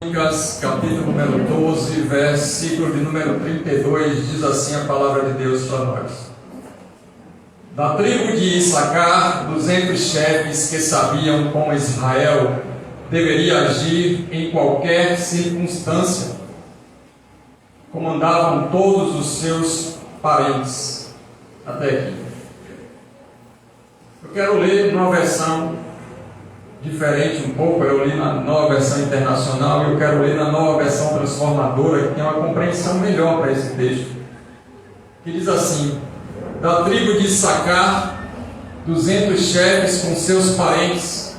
Lucas, capítulo número 12, versículo de número 32, diz assim a palavra de Deus para nós. Da tribo de Issacar, 200 chefes que sabiam como Israel deveria agir em qualquer circunstância, comandavam todos os seus parentes. Até aqui. Eu quero ler numa versão diferente um pouco. Eu li na nova versão internacional e eu quero ler na nova versão transformadora, que tem uma compreensão melhor para esse texto, que diz assim: da tribo de Issacar, 200 chefes com seus parentes,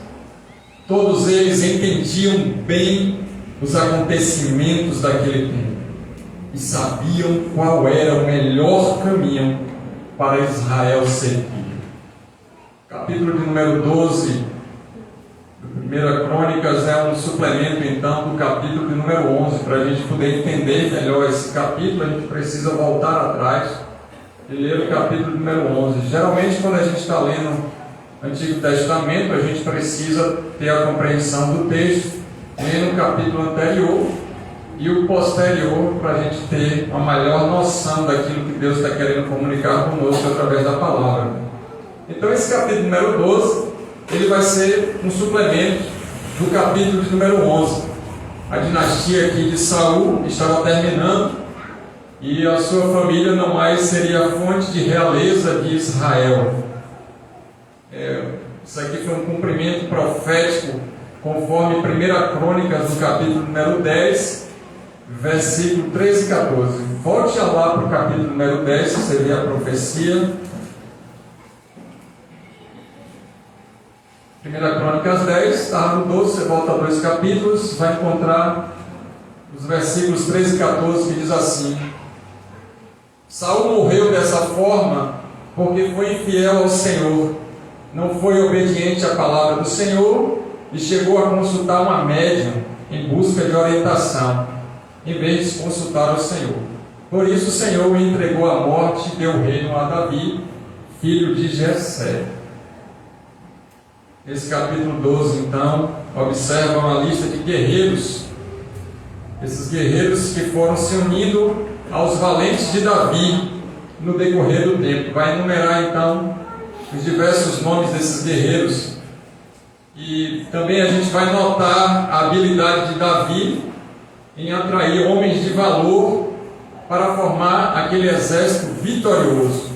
todos eles entendiam bem os acontecimentos daquele tempo e sabiam qual era o melhor caminho para Israel seguir. Capítulo de número 12 Primeira Crônicas é um suplemento então do capítulo de número 11. Para a gente poder entender melhor esse capítulo, a gente precisa voltar atrás e ler o capítulo número 11. Geralmente, quando a gente está lendo o Antigo Testamento, a gente precisa ter a compreensão do texto, lendo o capítulo anterior e o posterior, para a gente ter uma maior noção daquilo que Deus está querendo comunicar conosco através da palavra. Então, esse capítulo número 12, ele vai ser um suplemento do capítulo de número 11. A dinastia aqui de Saul estava terminando e a sua família não mais seria a fonte de realeza de Israel. Isso aqui foi um cumprimento profético, conforme 1 Crônicas, do capítulo número 10, versículo 13 e 14. Volte lá para o capítulo número 10, você vê a profecia. 1 Crônicas 10, está no 12, você volta a 2 capítulos, vai encontrar os versículos 13 e 14, que diz assim: Saul morreu dessa forma porque foi infiel ao Senhor, não foi obediente à palavra do Senhor e chegou a consultar uma médium em busca de orientação, em vez de consultar o Senhor. Por isso o Senhor o entregou à morte e deu o reino a Davi, filho de Jessé. Nesse capítulo 12, então, observa uma lista de guerreiros, esses guerreiros que foram se unindo aos valentes de Davi no decorrer do tempo. Vai enumerar, então, os diversos nomes desses guerreiros. E também a gente vai notar a habilidade de Davi em atrair homens de valor para formar aquele exército vitorioso.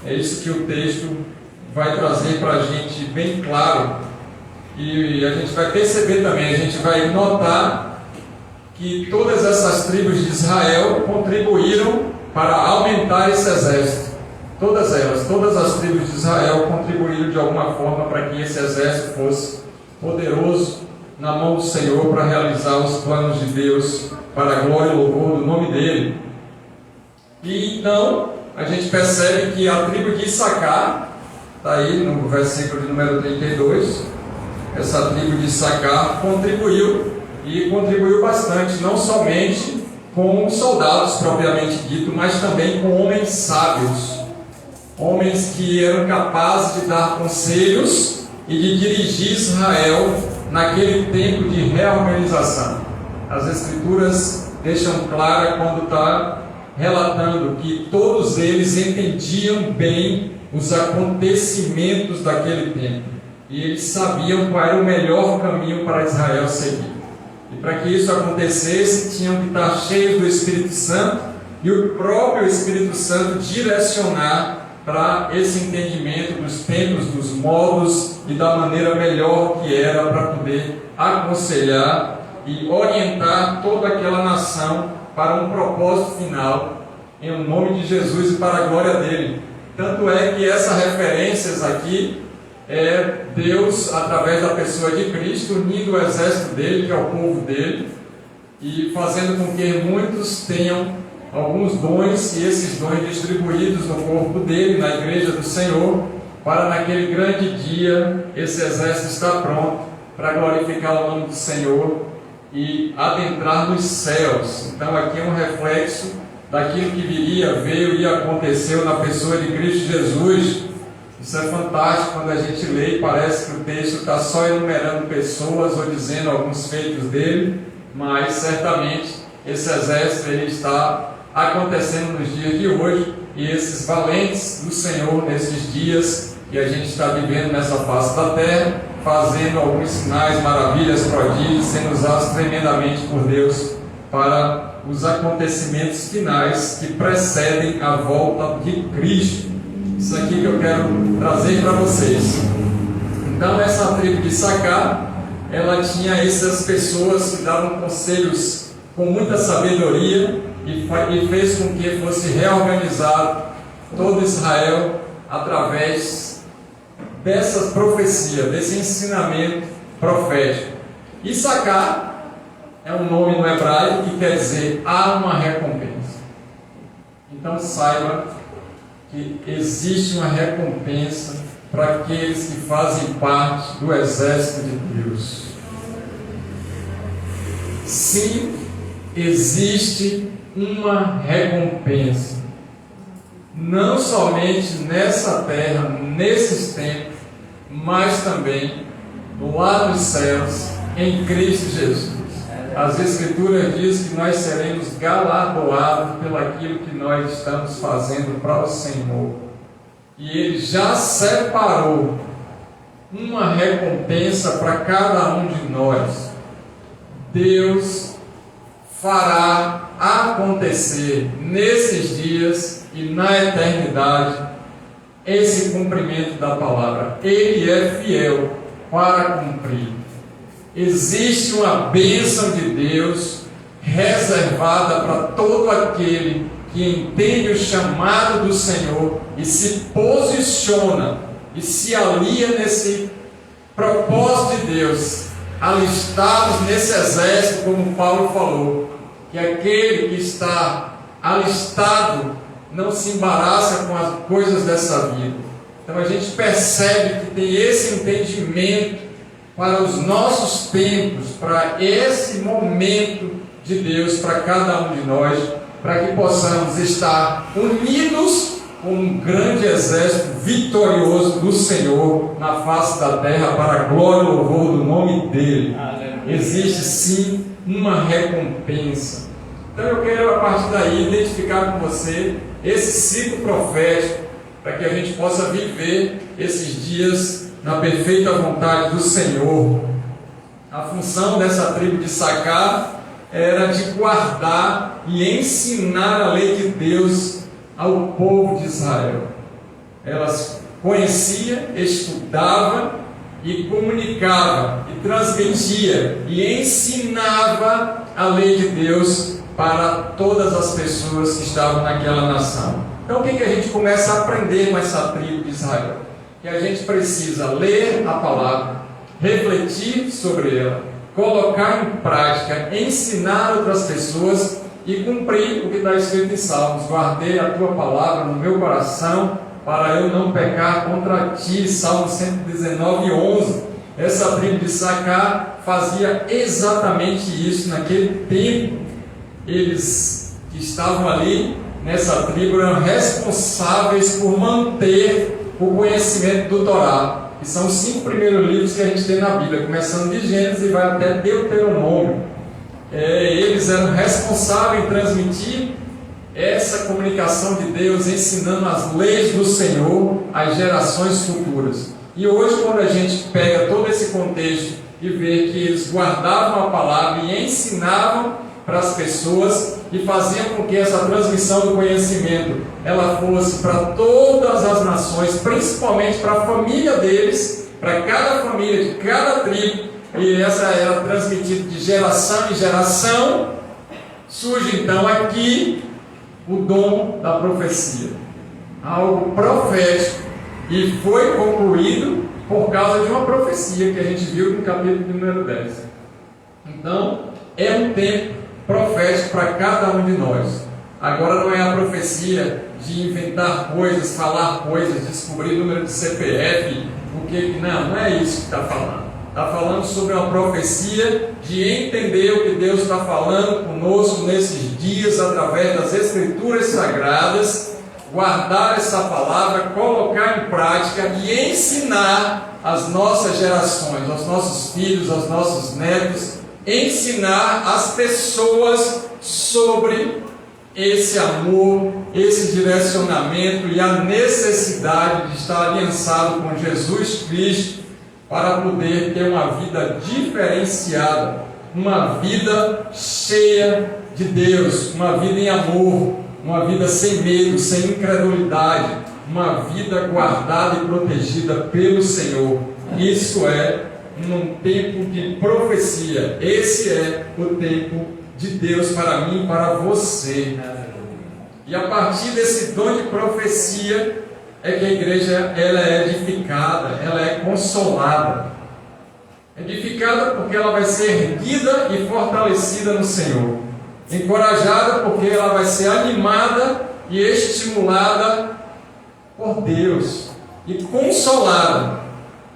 É isso que o texto vai trazer para a gente bem claro, e a gente vai perceber também, a gente vai notar que todas essas tribos de Israel contribuíram para aumentar esse exército. Todas as tribos de Israel contribuíram de alguma forma para que esse exército fosse poderoso na mão do Senhor para realizar os planos de Deus para a glória e louvor do nome dele. E então a gente percebe que a tribo de Issacar, está aí no versículo de número 32, essa tribo de Issacar contribuiu, e contribuiu bastante, não somente com soldados propriamente dito, mas também com homens sábios, homens que eram capazes de dar conselhos e de dirigir Israel naquele tempo de reorganização. As Escrituras deixam clara quando está relatando que todos eles entendiam bem os acontecimentos daquele tempo, e eles sabiam qual era o melhor caminho para Israel seguir. E para que isso acontecesse, tinham que estar cheios do Espírito Santo, e o próprio Espírito Santo direcionar para esse entendimento dos tempos, dos modos e da maneira melhor que era para poder aconselhar e orientar toda aquela nação para um propósito final, em nome de Jesus e para a glória dele. Tanto é que essas referências aqui é Deus, através da pessoa de Cristo, unindo o exército dele, que é o povo dele, e fazendo com que muitos tenham alguns dons, e esses dons distribuídos no corpo dele, na igreja do Senhor, para naquele grande dia esse exército estar pronto para glorificar o nome do Senhor e adentrar nos céus. Então aqui é um reflexo daquilo que viria, veio e aconteceu na pessoa de Cristo Jesus. Isso é fantástico quando a gente lê e parece que o texto está só enumerando pessoas ou dizendo alguns feitos dele, mas certamente esse exército ele está acontecendo nos dias de hoje, e esses valentes do Senhor nesses dias que a gente está vivendo nessa face da terra, fazendo alguns sinais, maravilhas, prodígios, sendo usados tremendamente por Deus para os acontecimentos finais que precedem a volta de Cristo. Isso aqui que eu quero trazer para vocês. Então, essa tribo de Issacar, ela tinha essas pessoas que davam conselhos com muita sabedoria e fez com que fosse reorganizado todo Israel através dessa profecia, desse ensinamento profético. Issacar é um nome no hebraico que quer dizer há uma recompensa. Então saiba que existe uma recompensa para aqueles que fazem parte do exército de Deus. Sim, existe uma recompensa, não somente nessa terra, nesses tempos, mas também lá nos céus, em Cristo Jesus. As Escrituras dizem que nós seremos galardoados pelo aquilo que nós estamos fazendo para o Senhor. E Ele já separou uma recompensa para cada um de nós. Deus fará acontecer nesses dias e na eternidade esse cumprimento da palavra. Ele é fiel para cumprir. Existe uma bênção de Deus reservada para todo aquele que entende o chamado do Senhor e se posiciona e se alia nesse propósito de Deus, alistados nesse exército, como Paulo falou, que aquele que está alistado não se embaraça com as coisas dessa vida. Então a gente percebe que tem esse entendimento para os nossos tempos, para esse momento de Deus, para cada um de nós, para que possamos estar unidos com um grande exército vitorioso do Senhor na face da terra, para a glória e louvor do nome dEle. Existe sim uma recompensa. Então eu quero a partir daí identificar com você esse ciclo profético, para que a gente possa viver esses dias na perfeita vontade do Senhor. A função dessa tribo de Issacar era de guardar e ensinar a lei de Deus ao povo de Israel. Elas conhecia, estudava e comunicava e transmitia e ensinava a lei de Deus para todas as pessoas que estavam naquela nação. Então o que a gente começa a aprender com essa tribo de Israel? Que a gente precisa ler a palavra, refletir sobre ela, colocar em prática, ensinar outras pessoas e cumprir o que está escrito em Salmos. Guardei a tua palavra no meu coração para eu não pecar contra ti. Salmo 119:11. Essa tribo de Issacar fazia exatamente isso naquele tempo. Eles que estavam ali nessa tribo eram responsáveis por manter o conhecimento do Torá, que são os 5 primeiros livros que a gente tem na Bíblia, começando de Gênesis e vai até Deuteronômio. Eles eram responsáveis em transmitir essa comunicação de Deus, ensinando as leis do Senhor às gerações futuras. E hoje, quando a gente pega todo esse contexto e vê que eles guardavam a palavra e ensinavam para as pessoas e faziam com que essa transmissão do conhecimento ela fosse para todas as nações, principalmente para a família deles, para cada família de cada tribo, e essa era transmitida de geração em geração. Surge então aqui o dom da profecia, algo profético, e foi concluído por causa de uma profecia que a gente viu no capítulo número 10. Então é um tempo profético para cada um de nós. Agora não é a profecia de inventar coisas, falar coisas, descobrir número de CPF, o que não é isso que está falando. Está falando sobre uma profecia de entender o que Deus está falando conosco nesses dias através das Escrituras Sagradas, guardar essa palavra, colocar em prática e ensinar às nossas gerações, aos nossos filhos, aos nossos netos, ensinar as pessoas sobre esse amor, esse direcionamento e a necessidade de estar aliançado com Jesus Cristo para poder ter uma vida diferenciada, uma vida cheia de Deus, uma vida em amor, uma vida sem medo, sem incredulidade, uma vida guardada e protegida pelo Senhor. Isso é num tempo de profecia. Esse é o tempo de Deus para mim e para você. E a partir desse dom de profecia é que a igreja ela é edificada, ela é consolada. Edificada porque ela vai ser erguida e fortalecida no Senhor. Encorajada porque ela vai ser animada e estimulada por Deus. E consolada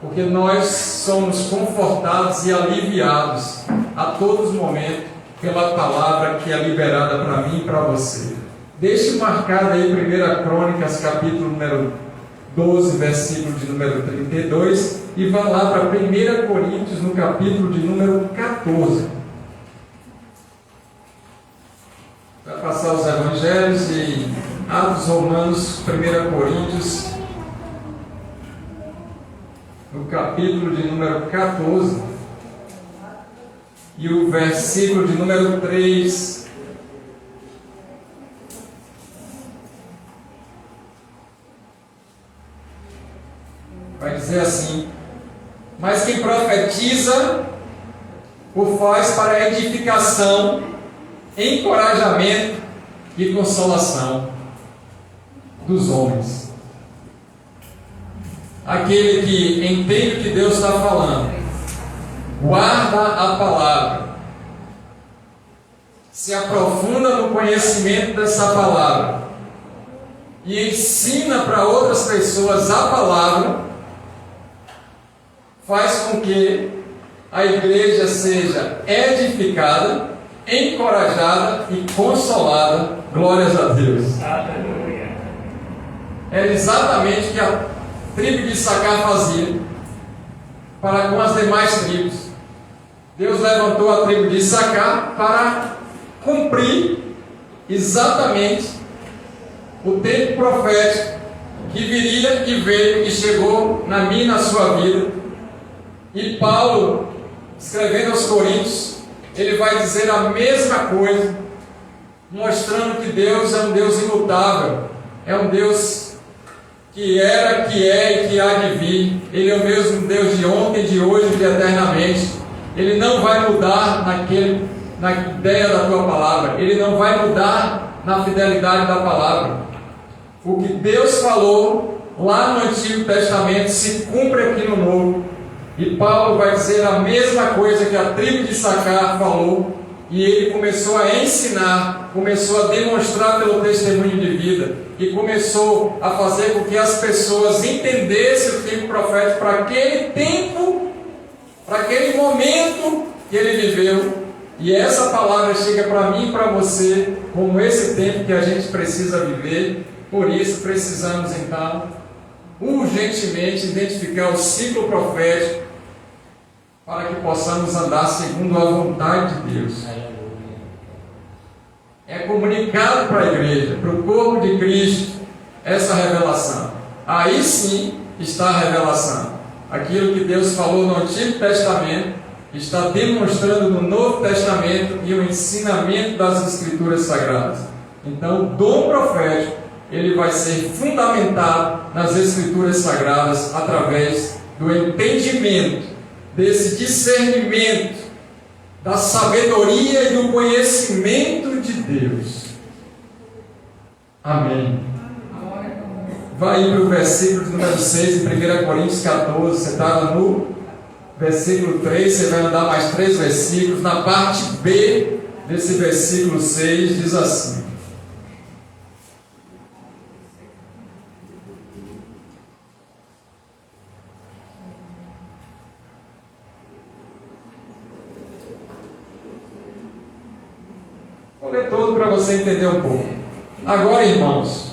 porque nós somos confortados e aliviados a todos os momentos pela palavra que é liberada para mim e para você. Deixe marcado aí 1 Crônicas, capítulo número 12, versículo de número 32, e vá lá para 1 Coríntios, no capítulo de número 14. Vai passar os evangelhos e Atos Romanos, 1 Coríntios, no capítulo de número 14, e o versículo de número 3. Vai dizer assim: mas quem profetiza o faz para edificação, encorajamento e consolação dos homens. Aquele que entende o que Deus está falando, guarda a palavra, se aprofunda no conhecimento dessa palavra e ensina para outras pessoas a palavra, faz com que a igreja seja edificada, encorajada e consolada. Glórias a Deus. Aleluia. É exatamente o que a tribo de Issacar fazia para com as demais tribos. Deus levantou a tribo de Issacar para cumprir exatamente o tempo profético que viria e veio e chegou na minha e na sua vida. E Paulo, escrevendo aos Coríntios, ele vai dizer a mesma coisa, mostrando que Deus é um Deus imutável, é um Deus que era, que é e que há de vir. Ele é o mesmo Deus de ontem, de hoje e de eternamente. Ele não vai mudar na ideia da tua palavra, ele não vai mudar na fidelidade da palavra. O que Deus falou lá no Antigo Testamento se cumpre aqui no Novo. E Paulo vai dizer a mesma coisa que a tribo de Issacar falou, e ele começou a ensinar, começou a demonstrar pelo testemunho de vida, e começou a fazer com que as pessoas entendessem o tempo profético para aquele tempo, para aquele momento que ele viveu. E essa palavra chega para mim e para você, como esse tempo que a gente precisa viver. Por isso precisamos então urgentemente identificar o ciclo profético, para que possamos andar segundo a vontade de Deus. É comunicado para a igreja, para o corpo de Cristo, essa revelação. Aí sim está a revelação. Aquilo que Deus falou no Antigo Testamento está demonstrando no Novo Testamento e o ensinamento das Escrituras Sagradas. Então, o dom profético, ele vai ser fundamentado nas Escrituras Sagradas através do entendimento, desse discernimento, da sabedoria e do conhecimento de Deus. Amém. Vai aí para o versículo número 6, em 1 Coríntios 14. Você estava no versículo 3, você vai andar mais 3 versículos. Na parte B desse versículo 6 diz assim: vou ler todo para você entender um pouco. Agora, irmãos,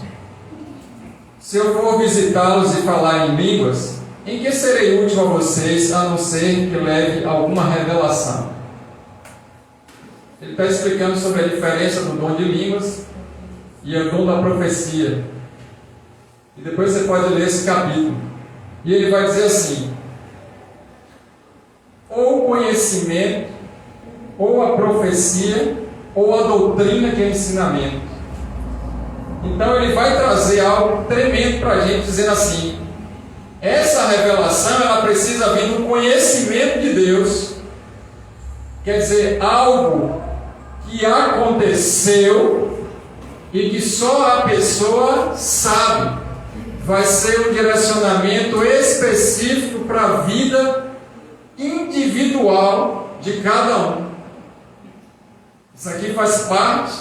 se eu for visitá-los e falar em línguas, em que serei útil a vocês, a não ser que leve alguma revelação? Ele está explicando sobre a diferença do dom de línguas e o dom da profecia. E depois você pode ler esse capítulo. E ele vai dizer assim: ou o conhecimento, ou a profecia, ou a doutrina, que é ensinamento. Então ele vai trazer algo tremendo para a gente, dizendo assim: essa revelação ela precisa vir do conhecimento de Deus. Quer dizer, algo que aconteceu e que só a pessoa sabe. Vai ser um direcionamento específico para a vida individual de cada um. Isso aqui faz parte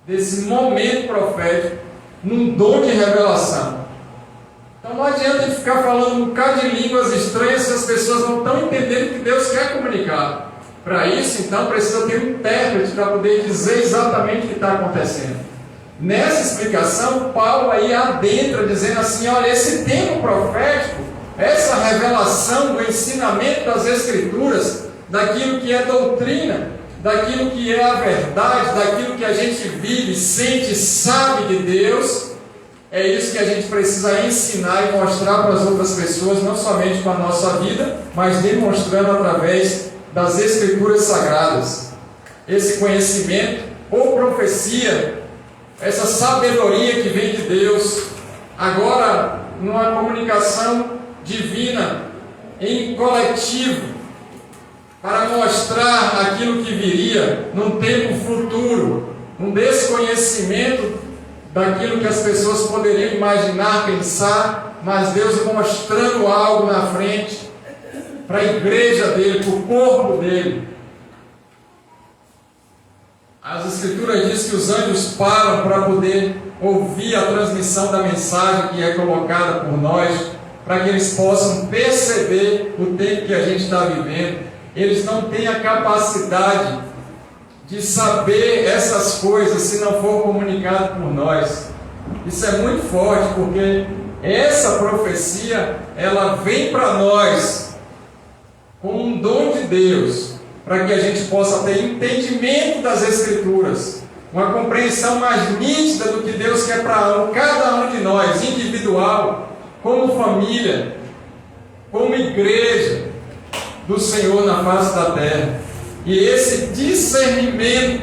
desse momento profético, num dom de revelação. Então não adianta ele ficar falando um bocado de línguas estranhas se as pessoas não estão entendendo o que Deus quer comunicar. Para isso, então, precisa ter um intérprete para poder dizer exatamente o que está acontecendo. Nessa explicação, Paulo aí adentra, dizendo assim: olha, esse tempo profético, essa revelação do ensinamento das Escrituras, daquilo que é doutrina, daquilo que é a verdade, daquilo que a gente vive, sente, sabe de Deus, é isso que a gente precisa ensinar e mostrar para as outras pessoas, não somente com a nossa vida, mas demonstrando através das Escrituras Sagradas. Esse conhecimento ou profecia, essa sabedoria que vem de Deus, agora numa comunicação divina, em coletivo, para mostrar aquilo que viria num tempo futuro, um desconhecimento daquilo que as pessoas poderiam imaginar, pensar, mas Deus mostrando algo na frente, para a igreja dele, para o corpo dele. As Escrituras dizem que os anjos param para poder ouvir a transmissão da mensagem que é colocada por nós, para que eles possam perceber o tempo que a gente está vivendo. Eles não têm a capacidade de saber essas coisas se não for comunicado por nós. Isso é muito forte, porque essa profecia, ela vem para nós como um dom de Deus, para que a gente possa ter entendimento das Escrituras, uma compreensão mais nítida do que Deus quer para cada um de nós, individual, como família, como igreja do Senhor na face da terra. E esse discernimento,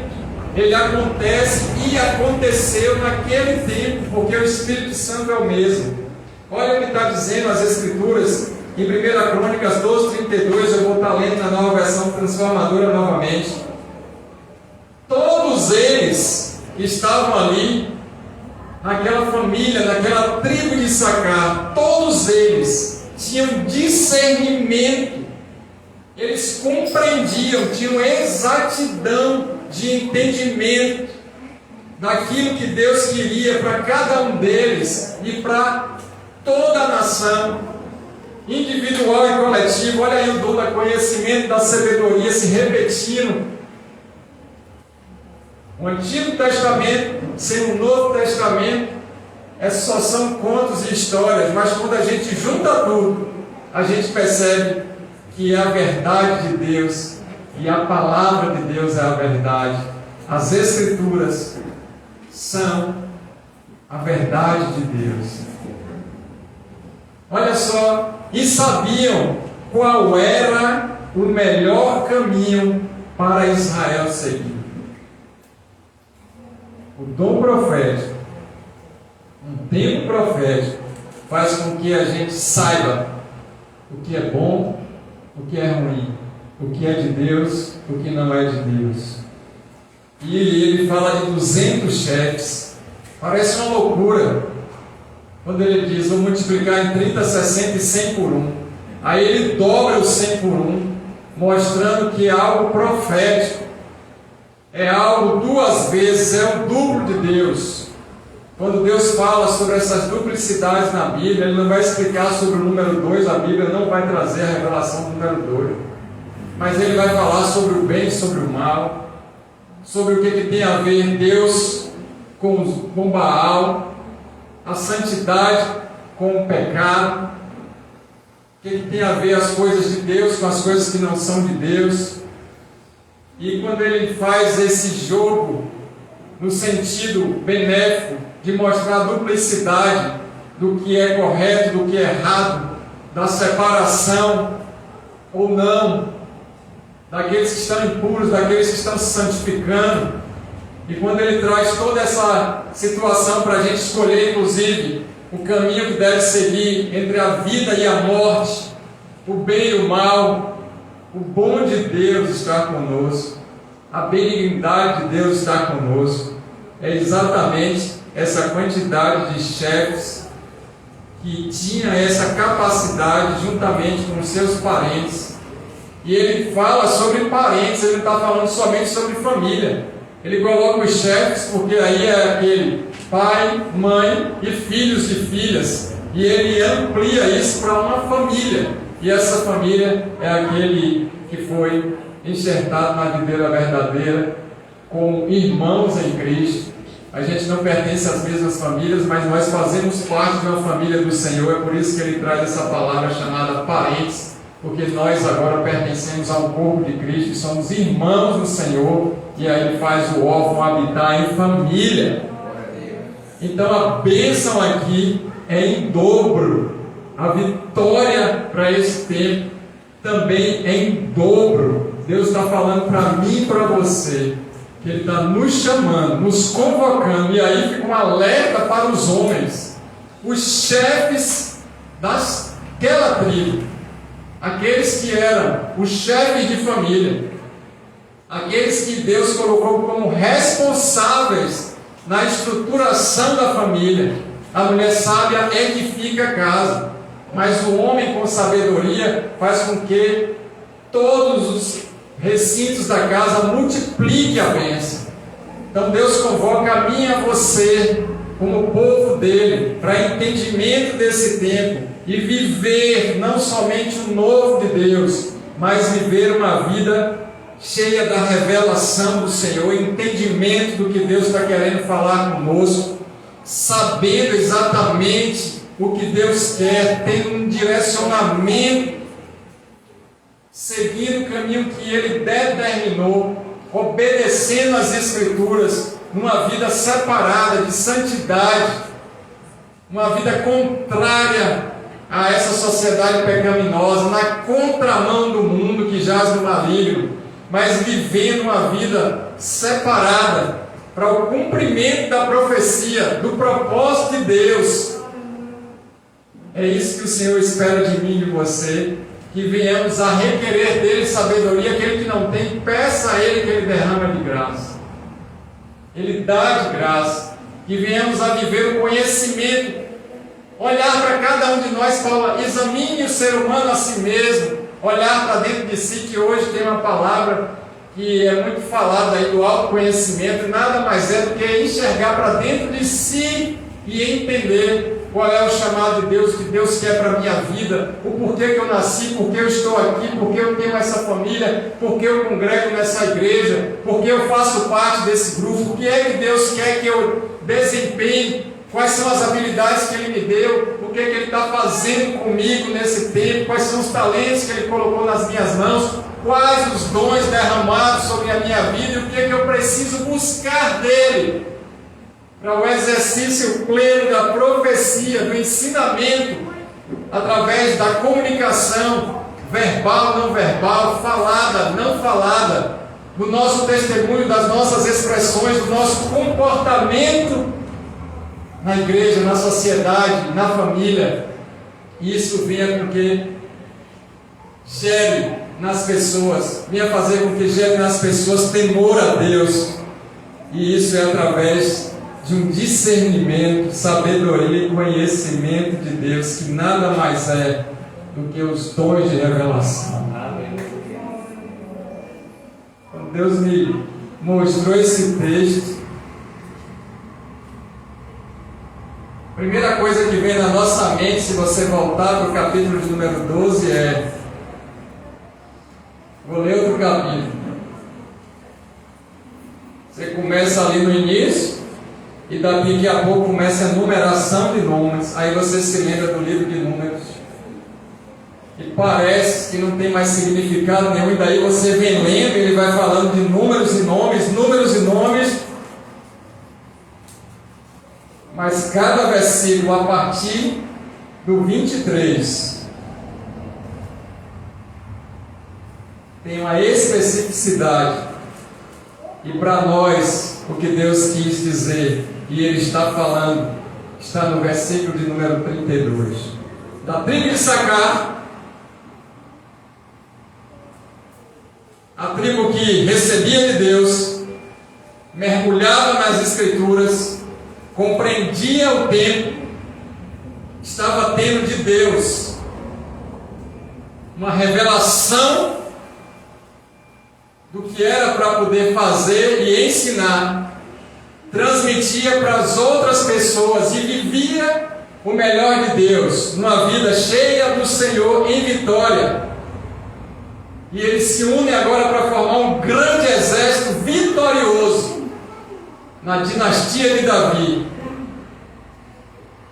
ele acontece e aconteceu naquele tempo, porque o Espírito Santo é o mesmo. Olha o que está dizendo as Escrituras em 1 Crônicas 12:32, eu vou estar lendo na nova versão transformadora novamente. Todos eles estavam ali, naquela família, naquela tribo de Issacar, todos eles tinham discernimento, eles compreendiam, tinham exatidão de entendimento daquilo que Deus queria para cada um deles e para toda a nação, individual e coletivo. Olha aí o dom do conhecimento, da sabedoria se repetindo. O Antigo Testamento, sem o Novo Testamento, só são contos e histórias, mas quando a gente junta tudo, a gente percebe que é a verdade de Deus, e a palavra de Deus é a verdade. As Escrituras são a verdade de Deus. Olha só, e sabiam qual era o melhor caminho para Israel seguir. O dom profético, um tempo profético, faz com que a gente saiba o que é bom, o que é ruim, o que é de Deus, o que não é de Deus. E ele fala de 200 chefes. Parece uma loucura quando ele diz: vou multiplicar em 30, 60 e 100 por 1. Aí ele dobra o 100 por 1, mostrando que é algo profético, é algo duas vezes, é o duplo de Deus. Quando Deus fala sobre essas duplicidades na Bíblia, Ele não vai explicar sobre o número 2, a Bíblia não vai trazer a revelação do número 2, mas Ele vai falar sobre o bem e sobre o mal, sobre o que tem a ver Deus com Baal, a santidade com o pecado, o que tem a ver as coisas de Deus com as coisas que não são de Deus. E quando ele faz esse jogo, no sentido benéfico, de mostrar a duplicidade do que é correto, do que é errado, da separação ou não, daqueles que estão impuros, daqueles que estão se santificando. E quando ele traz toda essa situação para a gente escolher, inclusive, o caminho que deve seguir entre a vida e a morte, o bem e o mal, o bom de Deus está conosco, a benignidade de Deus está conosco. É exatamente essa quantidade de chefes que tinha essa capacidade juntamente com os seus parentes. E ele fala sobre parentes, ele não está falando somente sobre família. Ele coloca os chefes, porque aí é aquele pai, mãe e filhos e filhas. E ele amplia isso para uma família. E essa família é aquele que foi enxertado na videira verdadeira, como irmãos em Cristo. A gente não pertence às mesmas famílias, mas nós fazemos parte de uma família do Senhor. É por isso que ele traz essa palavra chamada parentes, porque nós agora pertencemos ao corpo de Cristo, somos irmãos do Senhor, e aí ele faz o órfão habitar em família. Então a bênção aqui é em dobro, a vitória para esse tempo também é em dobro. Deus está falando para mim e para você, que Ele está nos chamando, nos convocando, e aí fica um alerta para os homens, os chefes daquela tribo, aqueles que eram os chefes de família, aqueles que Deus colocou como responsáveis na estruturação da família. A mulher sábia edifica a casa, mas o homem com sabedoria faz com que todos os recintos da casa multipliquem a bênção. Então Deus convoca a mim e a você, como povo dele, para entendimento desse tempo e viver não somente o novo de Deus, mas viver uma vida cheia da revelação do Senhor, entendimento do que Deus está querendo falar conosco, sabendo exatamente o que Deus quer, tendo um direcionamento, seguindo o caminho que Ele determinou, obedecendo às Escrituras, numa vida separada de santidade, uma vida contrária a essa sociedade pecaminosa, na contramão do mundo que jaz no maligno, mas vivendo uma vida separada para o cumprimento da profecia, do propósito de Deus. É isso que o Senhor espera de mim e de você, que venhamos a requerer dele sabedoria. Aquele que não tem, peça a ele que ele derrama de graça. Ele dá de graça. Que venhamos a viver o conhecimento, olhar para cada um de nós, fala, examine o ser humano a si mesmo, olhar para dentro de si, que hoje tem uma palavra que é muito falada aí do autoconhecimento, nada mais é do que enxergar para dentro de si e entender qual é o chamado de Deus, que Deus quer para a minha vida, o porquê que eu nasci, porquê eu estou aqui, porquê eu tenho essa família, porquê eu congrego nessa igreja, porquê eu faço parte desse grupo, o que é que Deus quer que eu desempenhe, quais são as habilidades que Ele me deu, o que é que Ele está fazendo comigo nesse tempo, quais são os talentos que Ele colocou nas minhas mãos, quais os dons derramados sobre a minha vida, e o que é que eu preciso buscar dEle, para o exercício pleno da profecia, do ensinamento, através da comunicação, verbal, não verbal, falada, não falada, do nosso testemunho, das nossas expressões, do nosso comportamento na igreja, na sociedade, na família. Isso venha com que gere nas pessoas, venha fazer com que gere nas pessoas temor a Deus, e isso é através de um discernimento, sabedoria e conhecimento de Deus, que nada mais é do que os dons de revelação. Quando Deus me mostrou esse texto, a primeira coisa que vem na nossa mente, se você voltar para o capítulo de número 12, é... Vou ler outro capítulo. Você começa ali no início, e daqui a pouco começa a numeração de números. Aí você se lembra do livro de Números. e parece que não tem mais significado nenhum, e daí você vem lendo, ele vai falando de números e nomes, mas cada versículo a partir do 23 tem uma especificidade, e para nós o que Deus quis dizer, e Ele está falando, está no versículo de número 32, da tribo de Issacar, a tribo que recebia de Deus, mergulhava nas Escrituras, compreendia o tempo, estava tendo de Deus uma revelação do que era para poder fazer e ensinar, transmitia para as outras pessoas e vivia o melhor de Deus, numa vida cheia do Senhor em vitória. E eles se unem agora para formar um grande exército vitorioso na dinastia de Davi,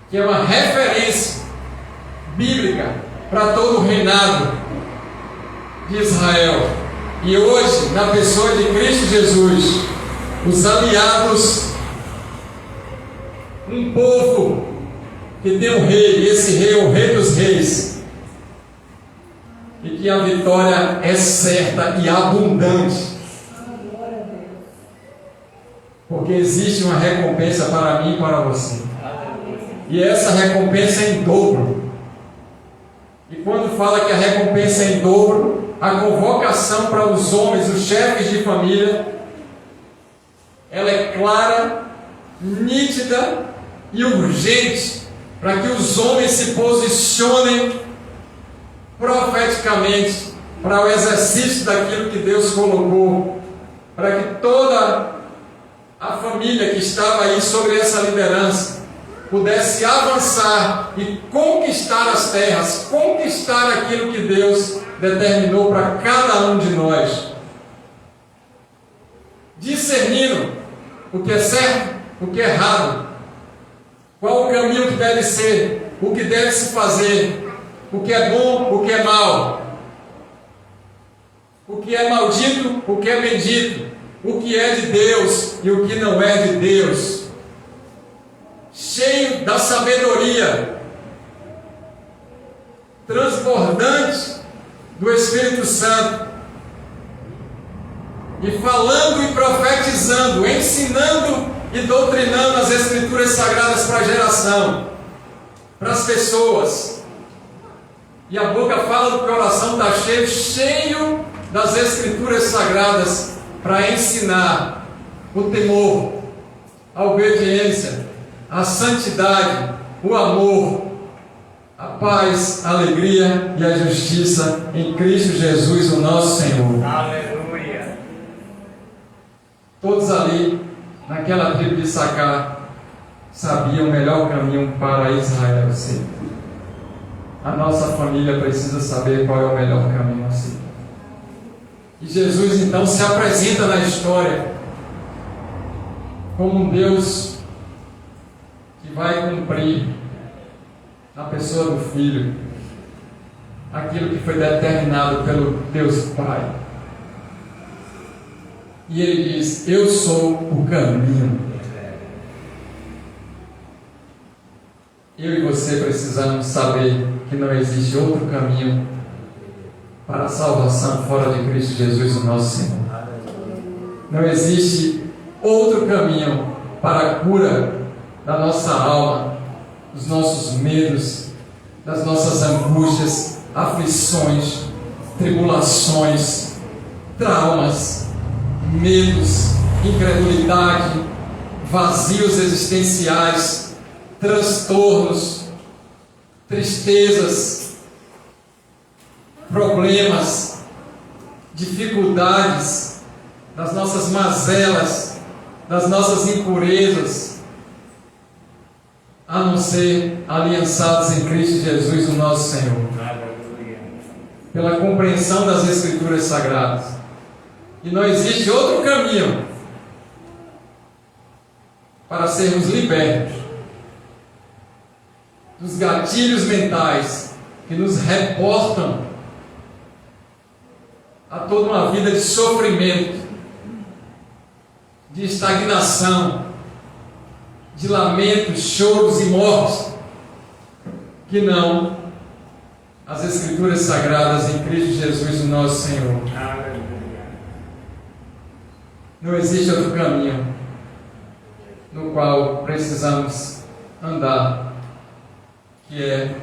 que é uma referência bíblica para todo o reinado de Israel. E hoje, na pessoa de Cristo Jesus, os aliados, um povo que tem um rei, e esse rei é o Rei dos Reis, e que a vitória é certa e abundante, porque existe uma recompensa para mim e para você, e essa recompensa é em dobro. E quando fala que a recompensa é em dobro, a convocação para os homens, os chefes de família, ela é clara, nítida e urgente, para que os homens se posicionem profeticamente para o exercício daquilo que Deus colocou, para que toda a família que estava aí sobre essa liderança pudesse avançar e conquistar as terras, conquistar aquilo que Deus determinou para cada um de nós, discernindo o que é certo, o que é errado, qual o caminho que deve ser, o que deve se fazer, o que é bom, o que é mal, o que é maldito, o que é bendito, o que é de Deus e o que não é de Deus, cheio da sabedoria, transbordante do Espírito Santo, e falando e profetizando, ensinando e doutrinando as Escrituras Sagradas para a geração, para as pessoas. E a boca fala do que o coração está cheio das Escrituras Sagradas para ensinar o temor, a obediência, a santidade, o amor, a paz, a alegria e a justiça em Cristo Jesus, o nosso Senhor. Aleluia! Todos ali, naquela tribo de Issacar, sabiam o melhor caminho para Israel ser. A nossa família precisa saber qual é o melhor caminho a ser. E Jesus então se apresenta na história como um Deus que vai cumprir na pessoa do Filho aquilo que foi determinado pelo Deus Pai. E Ele diz: eu sou o caminho. Eu e você precisamos saber que não existe outro caminho para a salvação fora de Cristo Jesus, o nosso Senhor. Não existe outro caminho para a cura da nossa alma, dos nossos medos, das nossas angústias, aflições, tribulações, traumas, medos, incredulidade, vazios existenciais, transtornos, tristezas, problemas, dificuldades, das nossas mazelas, das nossas impurezas, a não ser aliançados em Cristo Jesus, o nosso Senhor, pela compreensão das Escrituras Sagradas. E não existe outro caminho para sermos libertos dos gatilhos mentais que nos reportam a toda uma vida de sofrimento, de estagnação, de lamentos, choros e mortes, que não as Escrituras Sagradas em Cristo Jesus, o nosso Senhor. Não existe outro caminho no qual precisamos andar, que é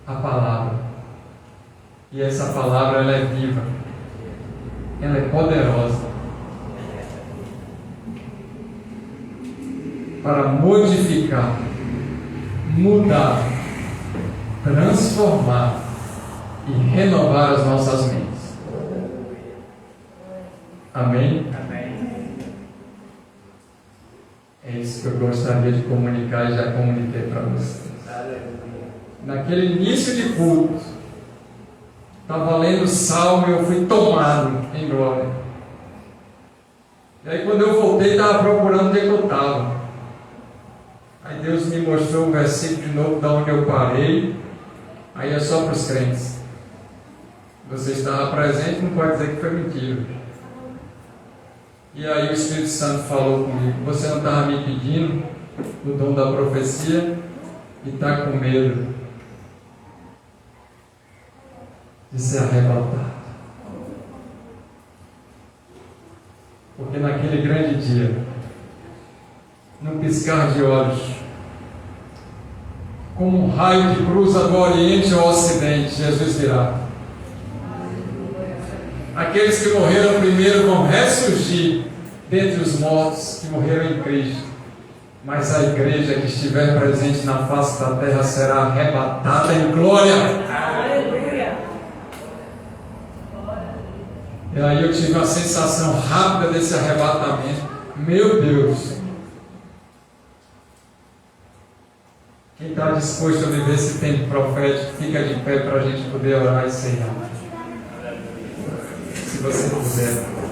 a palavra. E essa palavra, ela é viva, ela é poderosa para modificar, mudar, transformar e renovar as nossas mentes. Amém? É isso que eu gostaria de comunicar e já comuniquei para vocês. Naquele início de culto, estava lendo o salmo e eu fui tomado em glória. E aí quando eu voltei, estava procurando onde eu estava. Aí Deus me mostrou um versículo de novo, da onde eu parei. Aí é só para os crentes. Você estava presente, não pode dizer que foi mentira. E aí o Espírito Santo falou comigo: você não estava me pedindo o dom da profecia e está com medo de ser arrebatado. Porque naquele grande dia, num piscar de olhos, como um raio que cruza do Oriente ao Ocidente, Jesus virá. Aqueles que morreram primeiro vão ressurgir dentre os mortos que morreram em Cristo. Mas a igreja que estiver presente na face da terra será arrebatada em glória. Aleluia. E aí eu tive uma sensação rápida desse arrebatamento. Meu Deus! Quem está disposto a viver esse tempo profético, fica de pé para a gente poder orar e ceiar. Se você puder.